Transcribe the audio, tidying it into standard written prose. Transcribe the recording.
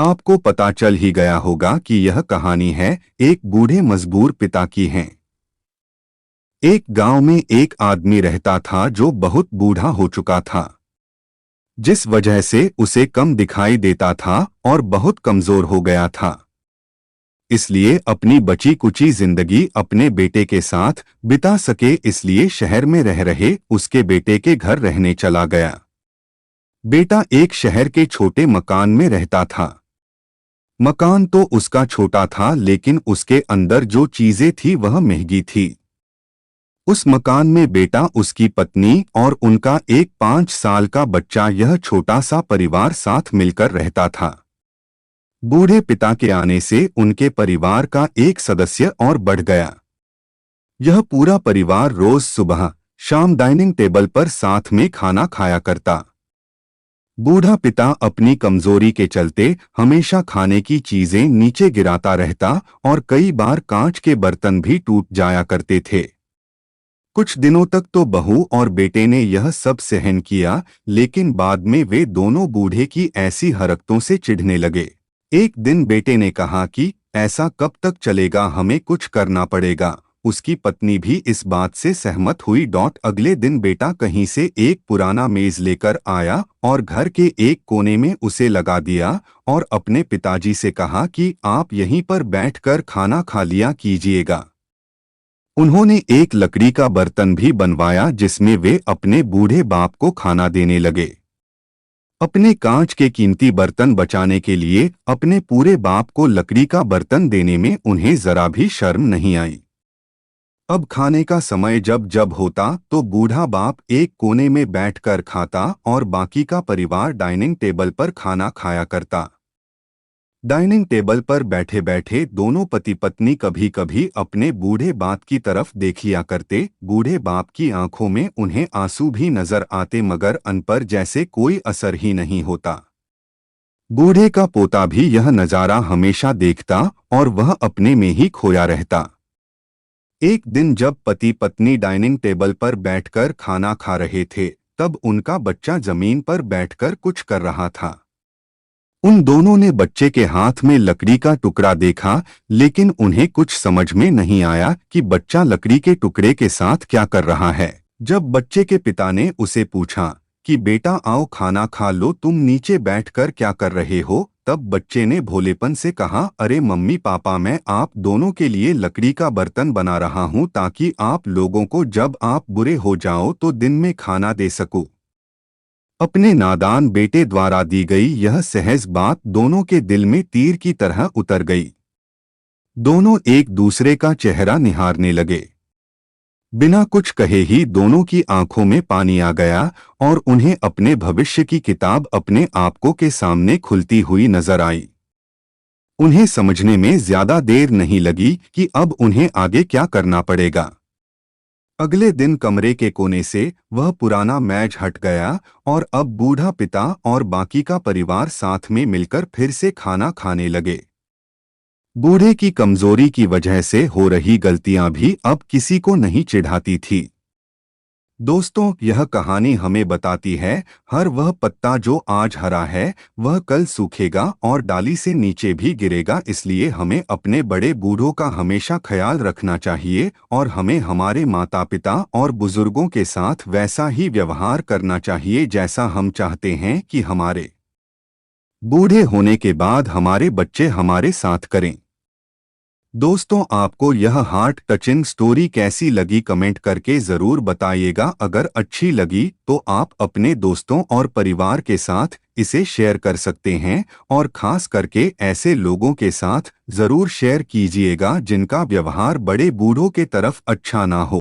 आपको पता चल ही गया होगा कि यह कहानी है एक बूढ़े मजबूर पिता की है। एक गांव में एक आदमी रहता था जो बहुत बूढ़ा हो चुका था, जिस वजह से उसे कम दिखाई देता था और बहुत कमजोर हो गया था। इसलिए अपनी बची कुची जिंदगी अपने बेटे के साथ बिता सके इसलिए शहर में रह रहे उसके बेटे के घर रहने चला गया। बेटा एक शहर के छोटे मकान में रहता था। मकान तो उसका छोटा था लेकिन उसके अंदर जो चीजें थी वह महंगी थी। उस मकान में बेटा, उसकी पत्नी और उनका एक 5 साल का बच्चा, यह छोटा सा परिवार साथ मिलकर रहता था। बूढ़े पिता के आने से उनके परिवार का एक सदस्य और बढ़ गया। यह पूरा परिवार रोज सुबह शाम डाइनिंग टेबल पर साथ में खाना खाया करता। बूढ़ा पिता अपनी कमजोरी के चलते हमेशा खाने की चीजें नीचे गिराता रहता और कई बार कांच के बर्तन भी टूट जाया करते थे। कुछ दिनों तक तो बहू और बेटे ने यह सब सहन किया, लेकिन बाद में वे दोनों बूढ़े की ऐसी हरकतों से चिढ़ने लगे। एक दिन बेटे ने कहा कि ऐसा कब तक चलेगा, हमें कुछ करना पड़ेगा। उसकी पत्नी भी इस बात से सहमत हुई। अगले दिन बेटा कहीं से एक पुराना मेज लेकर आया और घर के एक कोने में उसे लगा दिया और अपने पिताजी से कहा कि आप यहीं पर बैठकर खाना खा लिया कीजिएगा। उन्होंने एक लकड़ी का बर्तन भी बनवाया जिसमें वे अपने बूढ़े बाप को खाना देने लगे। अपने कांच के कीमती बर्तन बचाने के लिए अपने पूरे बाप को लकड़ी का बर्तन देने में उन्हें जरा भी शर्म नहीं आई। अब खाने का समय जब जब होता तो बूढ़ा बाप एक कोने में बैठकर खाता और बाकी का परिवार डाइनिंग टेबल पर खाना खाया करता। डाइनिंग टेबल पर बैठे बैठे दोनों पति पत्नी कभी कभी अपने बूढ़े बाप की तरफ देख लिया करते। बूढ़े बाप की आंखों में उन्हें आंसू भी नजर आते मगर उन पर जैसे कोई असर ही नहीं होता। बूढ़े का पोता भी यह नजारा हमेशा देखता और वह अपने में ही खोया रहता। एक दिन जब पति पत्नी डाइनिंग टेबल पर बैठकर खाना खा रहे थे तब उनका बच्चा जमीन पर बैठकर कुछ कर रहा था। उन दोनों ने बच्चे के हाथ में लकड़ी का टुकड़ा देखा, लेकिन उन्हें कुछ समझ में नहीं आया कि बच्चा लकड़ी के टुकड़े के साथ क्या कर रहा है। जब बच्चे के पिता ने उसे पूछा कि बेटा आओ खाना खा लो, तुम नीचे बैठकर क्या कर रहे हो, तब बच्चे ने भोलेपन से कहा, अरे मम्मी पापा, मैं आप दोनों के लिए लकड़ी का बर्तन बना रहा हूँ ताकि आप लोगों को जब आप बुरे हो जाओ तो दिन में खाना दे सकूं। अपने नादान बेटे द्वारा दी गई यह सहज बात दोनों के दिल में तीर की तरह उतर गई। दोनों एक दूसरे का चेहरा निहारने लगे। बिना कुछ कहे ही दोनों की आंखों में पानी आ गया और उन्हें अपने भविष्य की किताब अपने आंखों के सामने खुलती हुई नजर आई। उन्हें समझने में ज्यादा देर नहीं लगी कि अब उन्हें आगे क्या करना पड़ेगा। अगले दिन कमरे के कोने से वह पुराना मेज हट गया और अब बूढ़ा पिता और बाकी का परिवार साथ में मिलकर फिर से खाना खाने लगे। बूढ़े की कमजोरी की वजह से हो रही गलतियां भी अब किसी को नहीं चिढ़ाती थी। दोस्तों, यह कहानी हमें बताती है हर वह पत्ता जो आज हरा है वह कल सूखेगा और डाली से नीचे भी गिरेगा। इसलिए हमें अपने बड़े बूढ़ों का हमेशा ख्याल रखना चाहिए और हमें हमारे माता पिता और बुजुर्गों के साथ वैसा ही व्यवहार करना चाहिए जैसा हम चाहते हैं कि हमारे बूढ़े होने के बाद हमारे बच्चे हमारे साथ करें। दोस्तों, आपको यह हार्ट टचिंग स्टोरी कैसी लगी कमेंट करके ज़रूर बताइएगा। अगर अच्छी लगी तो आप अपने दोस्तों और परिवार के साथ इसे शेयर कर सकते हैं और खास करके ऐसे लोगों के साथ ज़रूर शेयर कीजिएगा जिनका व्यवहार बड़े बूढ़ों के तरफ अच्छा ना हो।